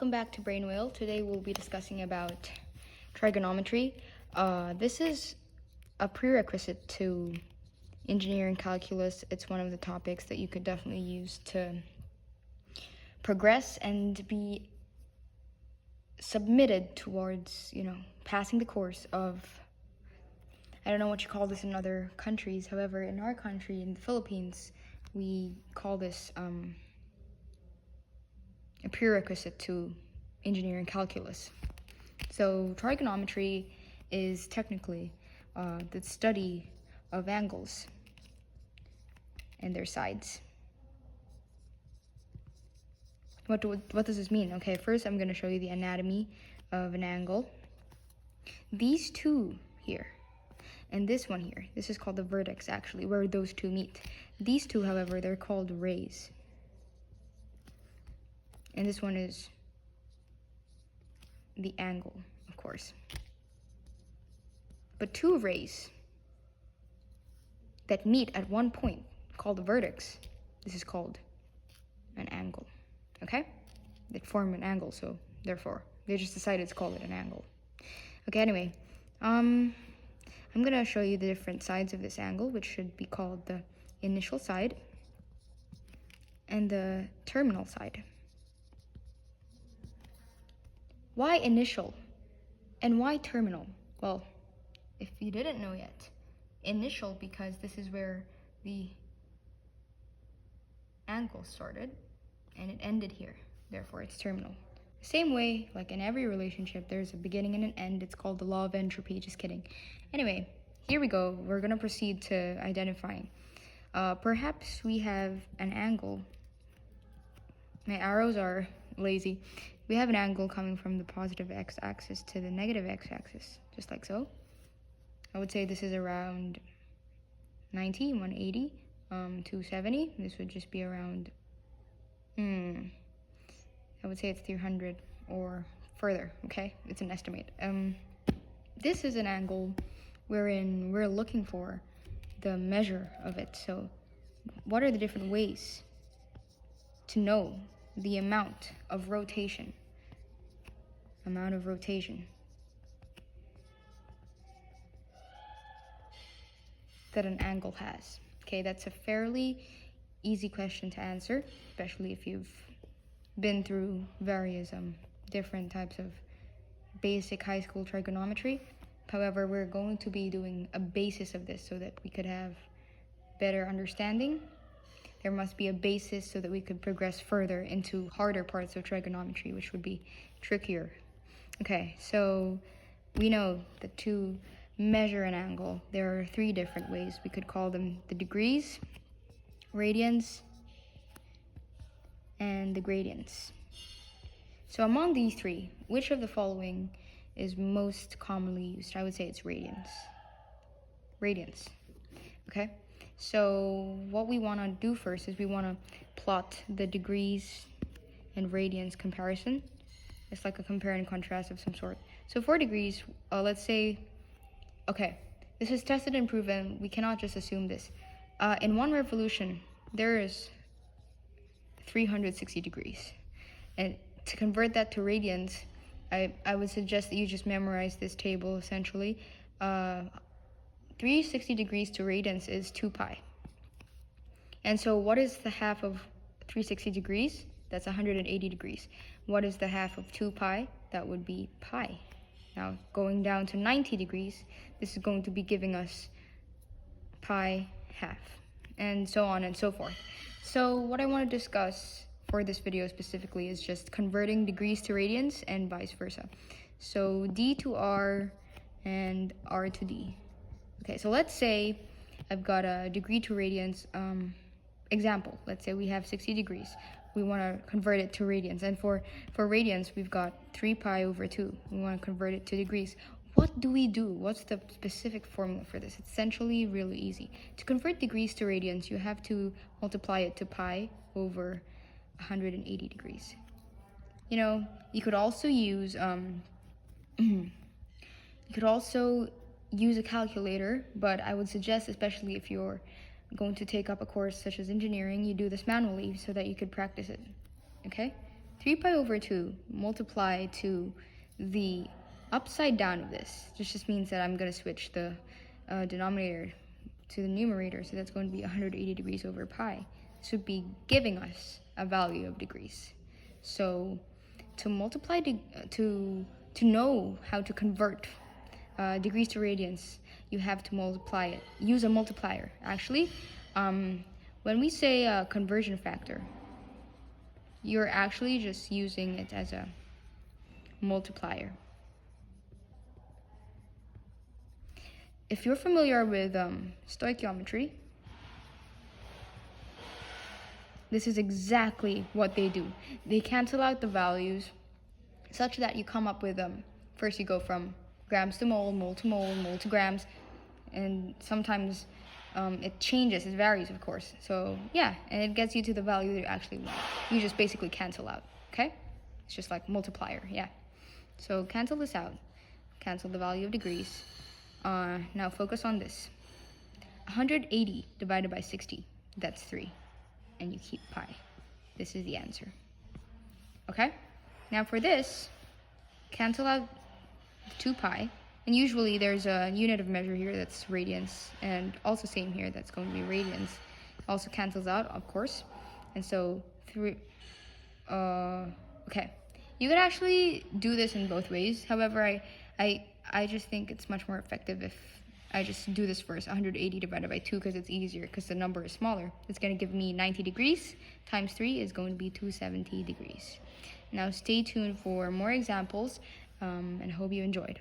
Welcome back to Brain Whale. Today we'll be discussing about trigonometry. This is a prerequisite to engineering calculus. It's one of the topics that you could definitely use to progress and be submitted towards, passing the course of, I don't know what you call this in other countries. However, in our country, in the Philippines, we call this a prerequisite to engineering calculus. So trigonometry is technically the study of angles and their sides. What does this mean? Okay, first I'm going to show you the anatomy of an angle. These two here and this one here, this is called the vertex actually, where those two meet. These two, however, they're called rays. And this one is the angle, of course. But two rays that meet at one point, called the vertex, this is called an angle, okay? They form an angle, so therefore, they just decided to call it an angle. Okay, anyway, I'm gonna show you the different sides of this angle, which should be called the initial side and the terminal side. Why initial and why terminal? Well, if you didn't know yet, initial because this is where the angle started and it ended here, therefore it's terminal. Same way, like in every relationship, there's a beginning and an end. It's called the law of entropy. Just kidding. Anyway, here we go. We're gonna proceed to identifying. Perhaps we have an angle. My arrows are lazy. We have an angle coming from the positive x-axis to the negative x-axis, just like so. I would say this is around 90, 180, 270. This would just be around, I would say it's 300 or further, okay? It's an estimate. This is an angle wherein we're looking for the measure of it. So what are the different ways to know the amount of rotation that an angle has? Okay, that's a fairly easy question to answer, especially if you've been through various different types of basic high school trigonometry. However, we're going to be doing a basis of this so that we could have better understanding. There must be a basis so that we could progress further into harder parts of trigonometry, which would be trickier. Okay, so we know that to measure an angle, there are three different ways. We could call them the degrees, radians, and the gradients. So among these three, which of the following is most commonly used? I would say it's radians. Radians, okay? So what we want to do first is we want to plot the degrees and radians comparison. It's like a compare and contrast of some sort. So 4 degrees, let's say, okay, this is tested and proven. We cannot just assume this. In one revolution, there is 360 degrees. And to convert that to radians, I would suggest that you just memorize this table essentially. 360 degrees to radians is 2 pi. And so what is the half of 360 degrees? That's 180 degrees. What is the half of 2 pi? That would be pi. Now, going down to 90 degrees, this is going to be giving us pi half, and so on and so forth. So what I want to discuss for this video specifically is just converting degrees to radians and vice versa. So d to r and r to d. Okay, so let's say I've got a degree to radians example. Let's say we have 60 degrees. We want to convert it to radians. And for radians, we've got 3 pi over 2. We want to convert it to degrees. What do we do? What's the specific formula for this? It's essentially really easy. To convert degrees to radians, you have to multiply it to pi over 180 degrees. You could also use a calculator, but I would suggest, especially if you're going to take up a course such as engineering, you do this manually so that you could practice it, okay? 3 pi over 2 multiply to the upside down of this. This just means that I'm going to switch the denominator to the numerator, so that's going to be 180 degrees over pi. This would be giving us a value of degrees. So to multiply, to know how to convert degrees to radians, you have to multiply it. Use a multiplier. Actually, when we say conversion factor, you're actually just using it as a multiplier. If you're familiar with stoichiometry, this is exactly what they do. They cancel out the values such that you come up with, first you go from grams to mole, mole to mole, mole to grams, and sometimes it changes, it varies, of course. So yeah, and it gets you to the value that you actually want. You just basically cancel out, okay? It's just like multiplier, yeah. So cancel this out, cancel the value of degrees. Now focus on this. 180 divided by 60, that's 3. And you keep pi. This is the answer. Okay? Now for this, cancel out 2 pi. And usually there's a unit of measure here that's radians. And also same here, that's going to be radians. Also cancels out, of course. And so 3, okay. You could actually do this in both ways. However, I just think it's much more effective if I just do this first, 180 divided by 2, because it's easier, because the number is smaller. It's going to give me 90 degrees, times 3 is going to be 270 degrees. Now stay tuned for more examples, and hope you enjoyed.